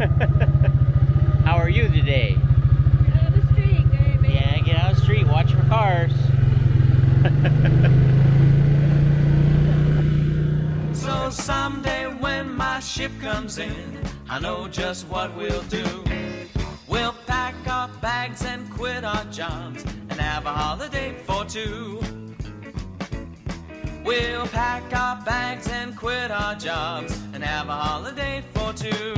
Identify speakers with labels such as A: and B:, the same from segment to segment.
A: How are you today?
B: Get out of the street, baby.
A: Yeah, get out of the street. Watch for cars.
C: So someday when my ship comes in, I know just what we'll do. We'll pack our bags and quit our jobs and have a holiday for two. We'll pack our bags and quit our jobs and have a holiday for two.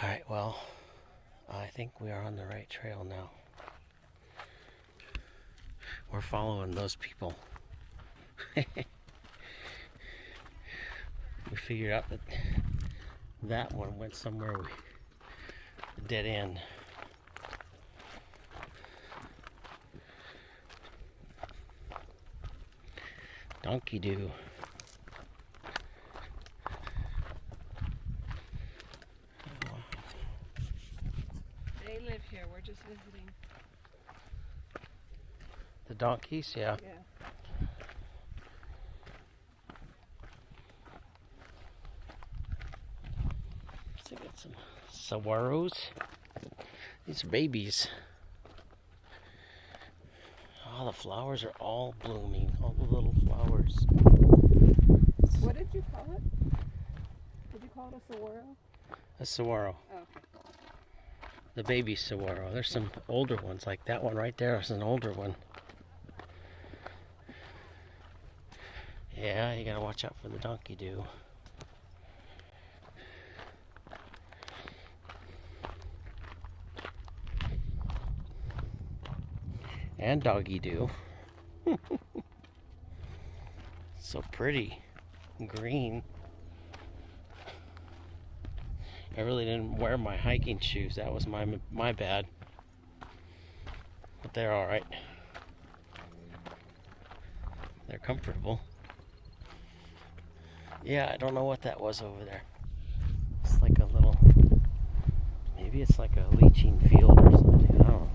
A: Alright, well, I think we are on the right trail now. We're following those people. We figured out that that one went somewhere dead end. Donkey do.
B: They live here. We're just visiting.
A: The donkeys, yeah.
B: Yeah.
A: So we got some saguaros. These are babies. Oh, the flowers are all blooming. All the little flowers.
B: What did you call it? Did you call it a saguaro?
A: A saguaro.
B: Oh, okay.
A: The baby saguaro. There's some older ones, like that one right there is an older one. Yeah, you gotta watch out for the donkey do. And doggy do. So pretty. Green. I really didn't wear my hiking shoes. That was my bad. But they're alright. They're comfortable. Yeah, I don't know what that was over there. It's like a little... Maybe it's like a leaching field or something. I don't know.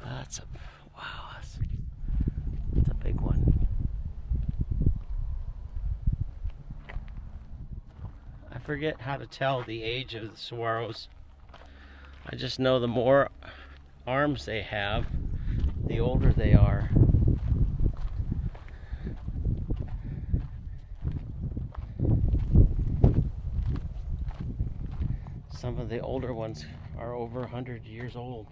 A: That's a big one. I forget how to tell the age of the saguaros. I just know the more arms they have, the older they are. Some of the older ones are over 100 years old.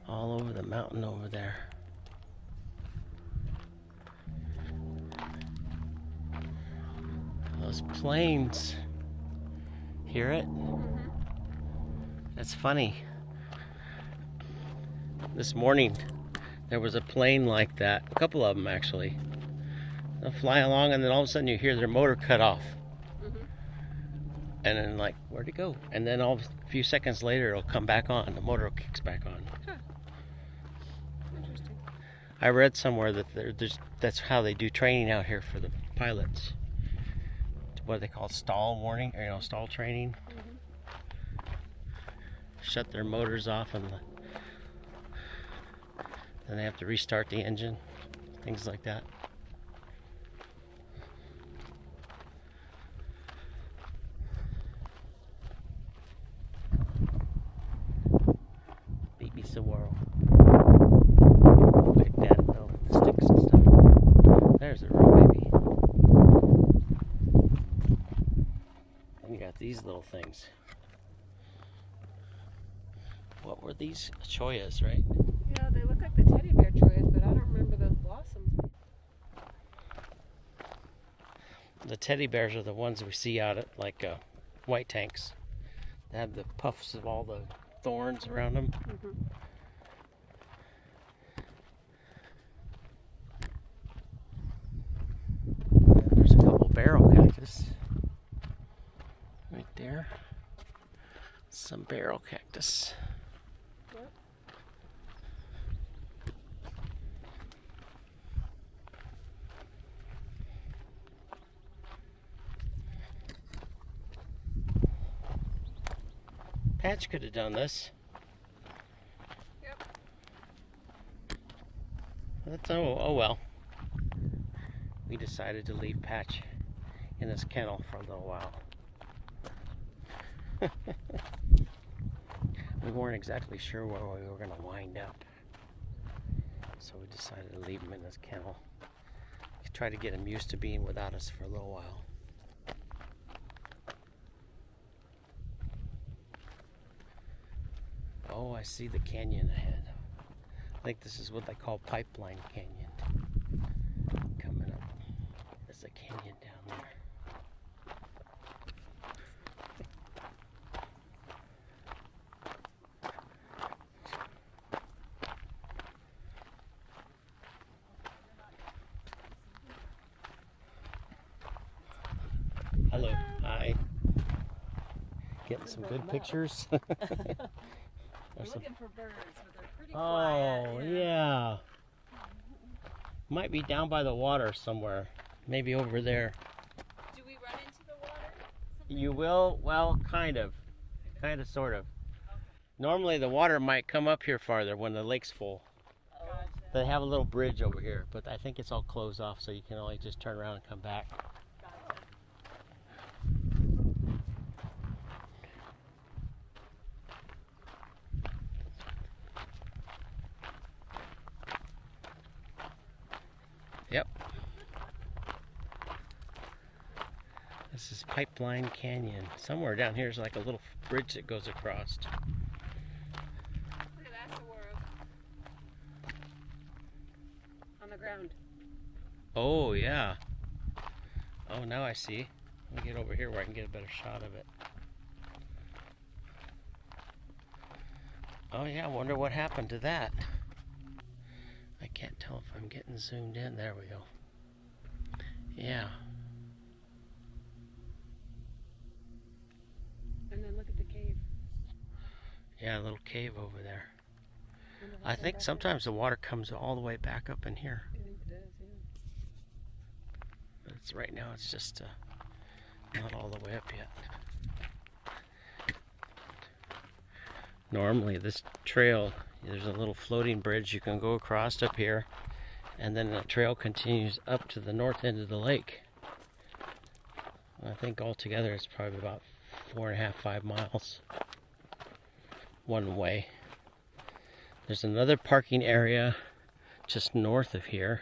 A: All over the mountain over there. Those planes. Hear it?
B: Mm-hmm.
A: That's funny. This morning there was a plane like that, a couple of them actually. They'll fly along and then all of a sudden you hear their motor cut off.
B: Mm-hmm.
A: And then like, where'd it go? And then a few seconds later it'll come back on, the motor kicks back on.
B: Huh. Interesting.
A: I read somewhere that that's how they do training out here for the pilots. To what they call stall warning, or stall training. Shut their motors off, and then they have to restart the engine, things like that. Baby saguaro. Pick that though with the sticks and stuff. There's a real baby. And you got these little things. What were these? Choyas, right?
B: Yeah, they look like the teddy bear choias, but I don't remember those blossoms.
A: The teddy bears are the ones we see out at like white tanks. They have the puffs of all the thorns around them. There's a couple barrel cactus right there. Some barrel cactus. Patch could have done this.
B: Yep.
A: That's, oh well. We decided to leave Patch in his kennel for a little while. We weren't exactly sure where we were going to wind up, so we decided to leave him in his kennel. Try to get him used to being without us for a little while. Oh, I see the canyon ahead. I think this is what they call Pipeline Canyon. Coming up, there's a canyon down there. Hello. Hi. Getting some good pictures.
B: We're looking for birds, but they're pretty
A: Oh,
B: quiet.
A: yeah. Might be down by the water somewhere. Maybe over there.
B: Do we run into the water?
A: You will? Well, kind of. Kind of, sort of. Normally the water might come up here farther when the lake's full.
B: Gotcha.
A: They have a little bridge over here, but I think it's all closed off, so you can only just turn around and come back.
B: Gotcha.
A: Yep. This is Pipeline Canyon. Somewhere down here is like a little bridge that goes across.
B: Look at that saguaro. On the ground.
A: Oh, yeah. Oh, now I see. Let me get over here where I can get a better shot of it. Oh, yeah, I wonder what happened to that. I can't tell if I'm getting zoomed in. There we go. Yeah.
B: And then look at the cave.
A: Yeah, a little cave over there.
B: And the
A: I
B: water
A: think
B: back
A: sometimes the water comes all the way back up in here.
B: there. I think it does, yeah.
A: But it's, right now it's just not all the way up yet. Normally this trail, there's a little floating bridge you can go across up here, and then the trail continues up to the north end of the lake. I think altogether it's probably about 4.5, 5 miles one way. There's another parking area just north of here,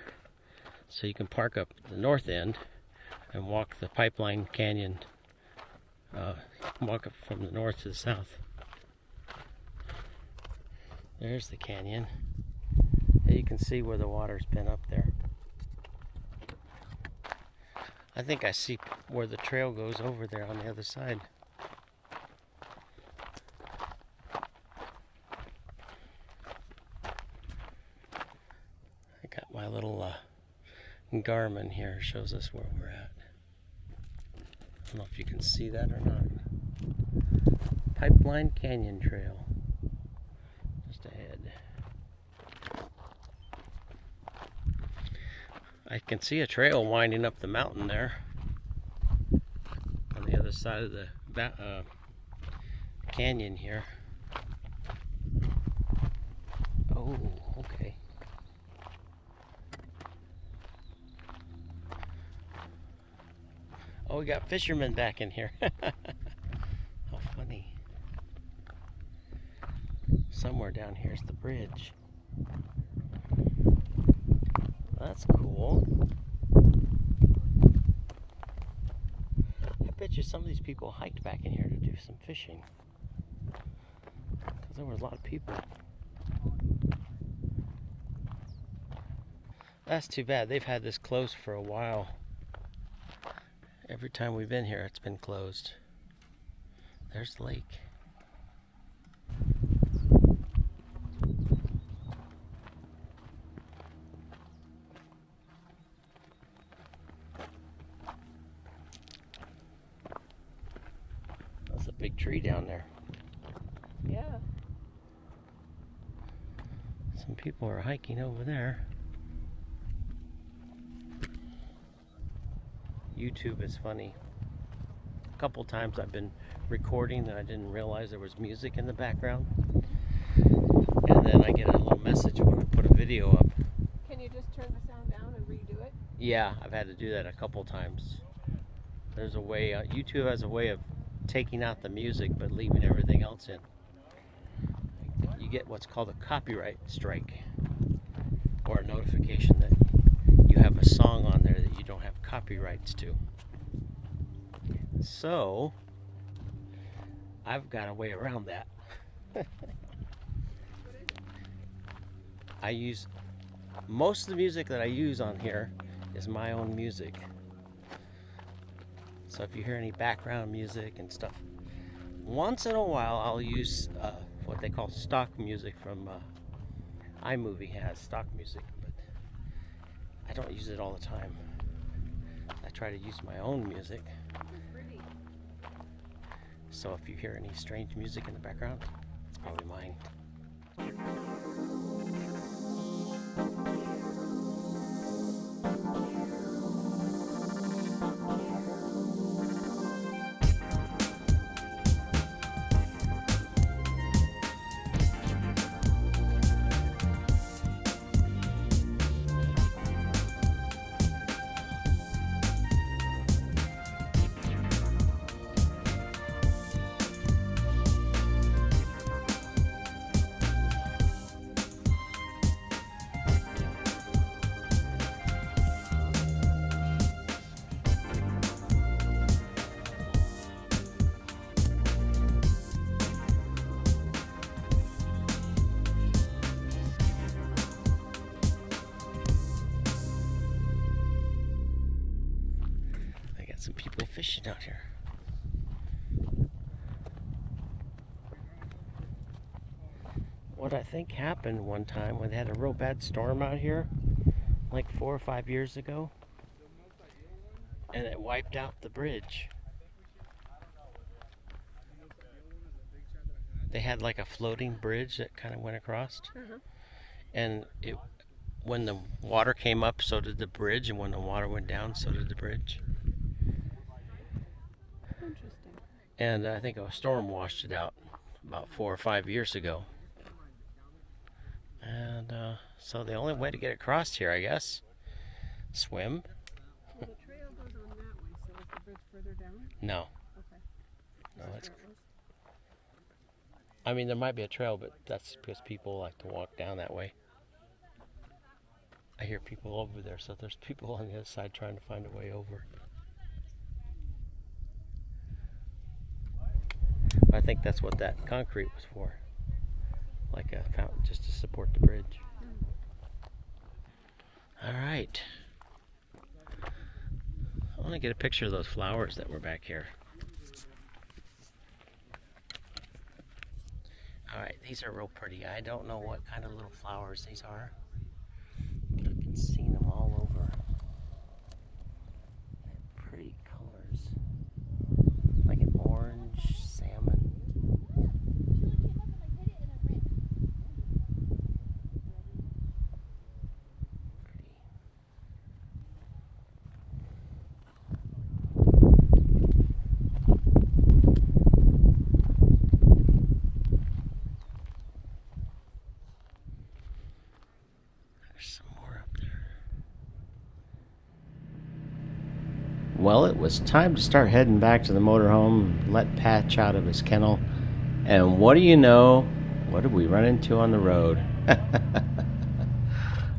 A: so you can park up the north end and walk the Pipeline Canyon, walk up from the north to the south. There's the canyon. And you can see where the water's been up there. I think I see where the trail goes over there on the other side. I got my little Garmin here, shows us where we're at. I don't know if you can see that or not. Pipeline Canyon Trail. Just ahead. I can see a trail winding up the mountain there. the other side of the canyon here. Oh, okay. Oh, we got fishermen back in here. How funny. Somewhere down here's the bridge. That's cool. I bet you some of these people hiked back in here to do some fishing. Because there were a lot of people. That's too bad. They've had this closed for a while. Every time we've been here, it's been closed. There's the lake. That's a big tree down there.
B: Yeah.
A: Some people are hiking over there. YouTube is funny. A couple times I've been recording and I didn't realize there was music in the background. And then I get a little message when I put a video up.
B: Can you just turn the sound down and redo it?
A: Yeah, I've had to do that a couple times. There's a way, YouTube has a way of taking out the music but leaving everything else in. You get what's called a copyright strike, or a notification that you have a song on there that you don't have copyrights to. So I've got a way around that. I use most of the music that I use on here is my own music. So if you hear any background music and stuff, once in a while I'll use what they call stock music from iMovie has stock music, but I don't use it all the time. I try to use my own music. So if you hear any strange music in the background, it's probably mine. Some people fishing out here. What I think happened one time when they had a real bad storm out here, like 4 or 5 years ago, and it wiped out the bridge. They had like a floating bridge that kind of went across, and when the water came up, so did the bridge, and when the water went down, so did the bridge. And I think a storm washed it out about 4 or 5 years ago. And so the only way to get across here, I guess, swim.
B: Well, the trail goes on that way, so is the bridge further down?
A: No.
B: Okay.
A: No, it's. I mean, there might be a trail, but that's because people like to walk down that way. I hear people over there, so there's people on the other side trying to find a way over. I think that's what that concrete was for, like a fountain, just to support the bridge. All right, I want to get a picture of those flowers that were back here. All right, these are real pretty. I don't know what kind of little flowers these are, but I've been seeing them all over. They're pretty colors, like an orange, salmon. Well, it was time to start heading back to the motorhome, let Patch out of his kennel. And what do you know? What did we run into on the road?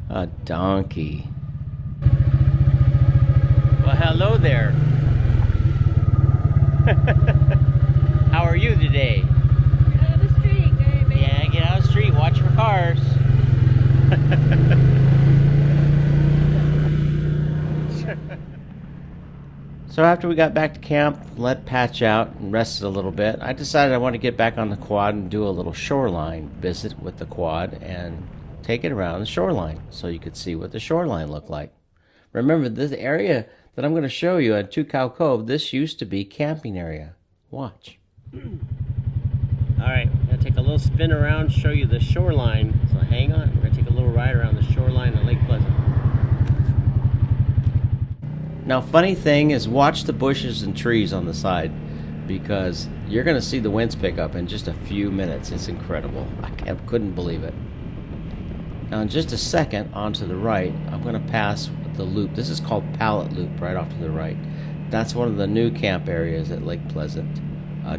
A: A donkey. Well, hello there. How are you today?
B: Get out of the street, baby.
A: Yeah, get out of the street. Watch for cars. So after we got back to camp, let Patch out and rested a little bit, I decided I want to get back on the quad and do a little shoreline visit with the quad and take it around the shoreline so you could see what the shoreline looked like. Remember, this area that I'm going to show you at Two Cow Cove, this used to be camping area. Watch. Alright, I'm going to take a little spin around, show you the shoreline. So hang on, we're going to take a little ride around the shoreline of Lake Pleasant. Now, funny thing is, watch the bushes and trees on the side because you're going to see the winds pick up in just a few minutes. It's incredible. I couldn't believe it. Now, in just a second, on to the right, I'm going to pass the loop. This is called Pallet Loop, right off to the right. That's one of the new camp areas at Lake Pleasant,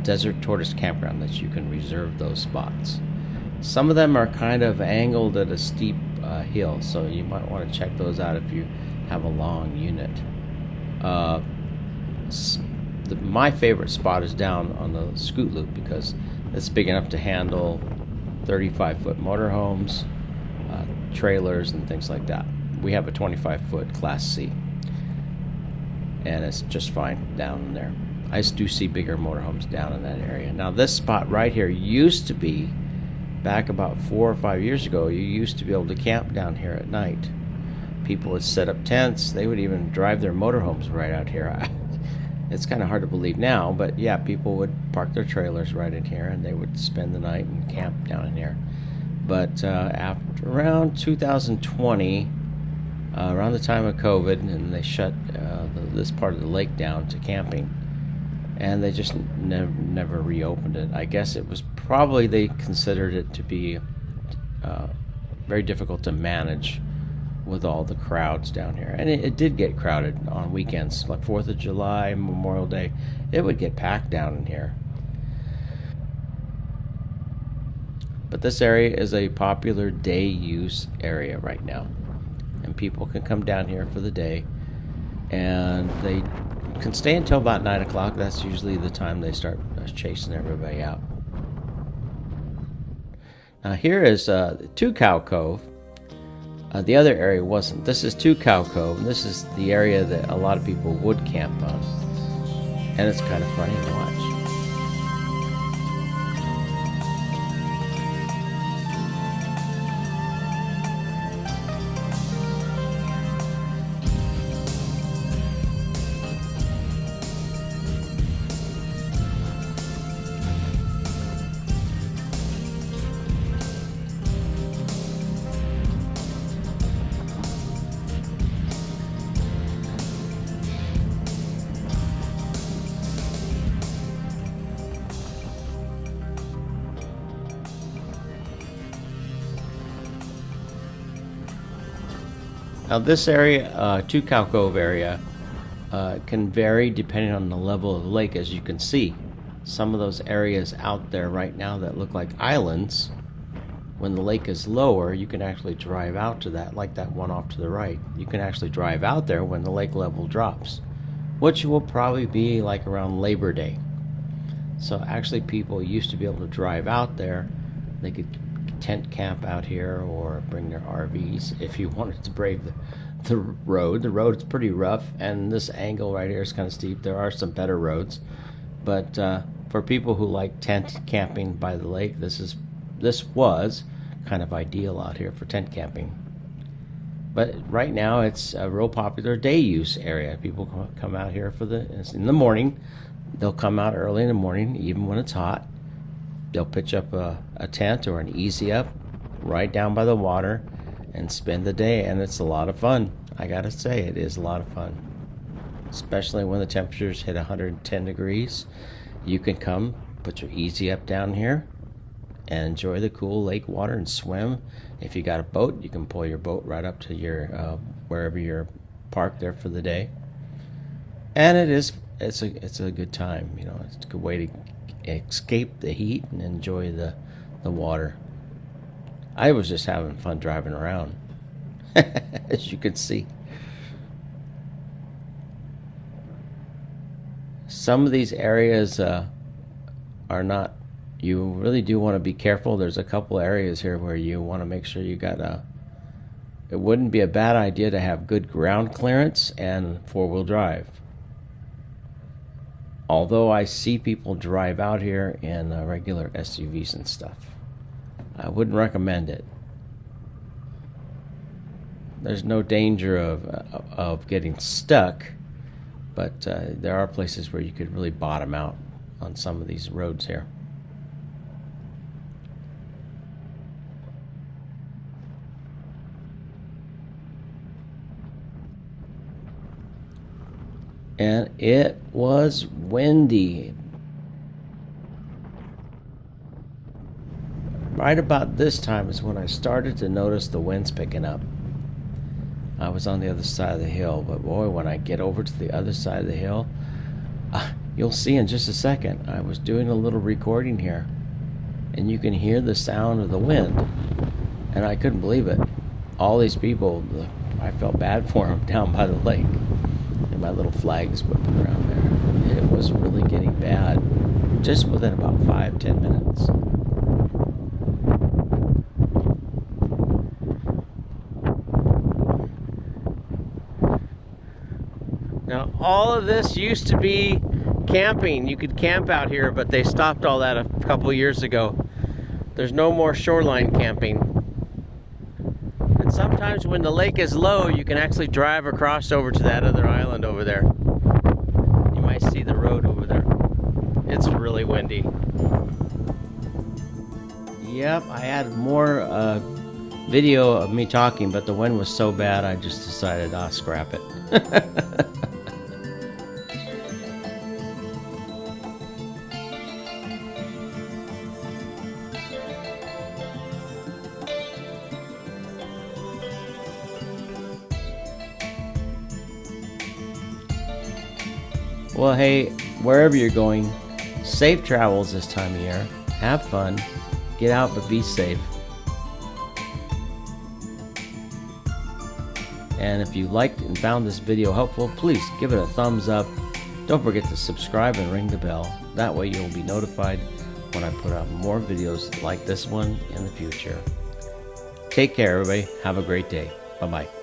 A: Desert Tortoise Campground, that you can reserve those spots. Some of them are kind of angled at a steep hill, so you might want to check those out if you have a long unit. My favorite spot is down on the Scoot Loop because it's big enough to handle 35-foot motorhomes, trailers, and things like that. We have a 25-foot Class C, and it's just fine down there. I do see bigger motorhomes down in that area. Now, this spot right here used to be, back about 4 or 5 years ago, you used to be able to camp down here at night. People would set up tents. They would even drive their motorhomes right out here. It's kind of hard to believe now, but yeah, people would park their trailers right in here and they would spend the night and camp down in here. But after around 2020, around the time of COVID, and they shut this part of the lake down to camping, and they just never reopened it. I guess it was probably they considered it to be very difficult to manage with all the crowds down here. And it did get crowded on weekends, like 4th of July, Memorial Day. It would get packed down in here. But this area is a popular day use area right now. And people can come down here for the day. And they can stay until about 9 o'clock. That's usually the time they start chasing everybody out. Now here is Two Cow Cove. The other area wasn't. This is Two Cow Cove, and this is the area that a lot of people would camp on. And it's kind of funny to watch. Now this area, Two Cow Cove area, can vary depending on the level of the lake. As you can see, some of those areas out there right now that look like islands, when the lake is lower, you can actually drive out to that, like that one off to the right. You can actually drive out there when the lake level drops, which will probably be like around Labor Day. So actually people used to be able to drive out there. They could tent camp out here or bring their RVs if you wanted to brave the road. The road is pretty rough, and this angle right here is kind of steep. There are some better roads, but for people who like tent camping by the lake, this was kind of ideal out here for tent camping. But right now it's a real popular day use area. People come out here in the morning. They'll come out early in the morning, even when it's hot. They'll pitch up a tent or an easy up right down by the water and spend the day, and it's a lot of fun. I gotta say, it is a lot of fun, especially when the temperatures hit 110 degrees. You can come put your easy up down here and enjoy the cool lake water and swim. If you got a boat, you can pull your boat right up to your wherever you're parked there for the day. And it's a good time, you know. It's a good way to escape the heat and enjoy the water. I was just having fun driving around, as you could see. Some of these areas are not. You really do want to be careful. There's a couple areas here where you want to make sure you got it wouldn't be a bad idea to have good ground clearance and four-wheel drive. Although I see people drive out here in regular SUVs and stuff, I wouldn't recommend it. There's no danger of getting stuck, but there are places where you could really bottom out on some of these roads here. And it was windy. Right about this time is when I started to notice the winds picking up. I was on the other side of the hill, but boy, when I get over to the other side of the hill, you'll see in just a second, I was doing a little recording here, and you can hear the sound of the wind, and I couldn't believe it. All these people, I felt bad for them down by the lake. My little flags whipping around there. It was really getting bad just within about 5-10 minutes. Now, all of this used to be camping. You could camp out here, but they stopped all that a couple years ago. There's no more shoreline camping. And sometimes when the lake is low, you can actually drive across over to that other island over there. You might see the road over there. It's really windy. Yep, I had more video of me talking, but the wind was so bad I just decided I'll scrap it. Well, hey, wherever you're going, safe travels this time of year. Have fun. Get out, but be safe. And if you liked and found this video helpful, please give it a thumbs up. Don't forget to subscribe and ring the bell. That way you'll be notified when I put out more videos like this one in the future. Take care, everybody. Have a great day. Bye-bye.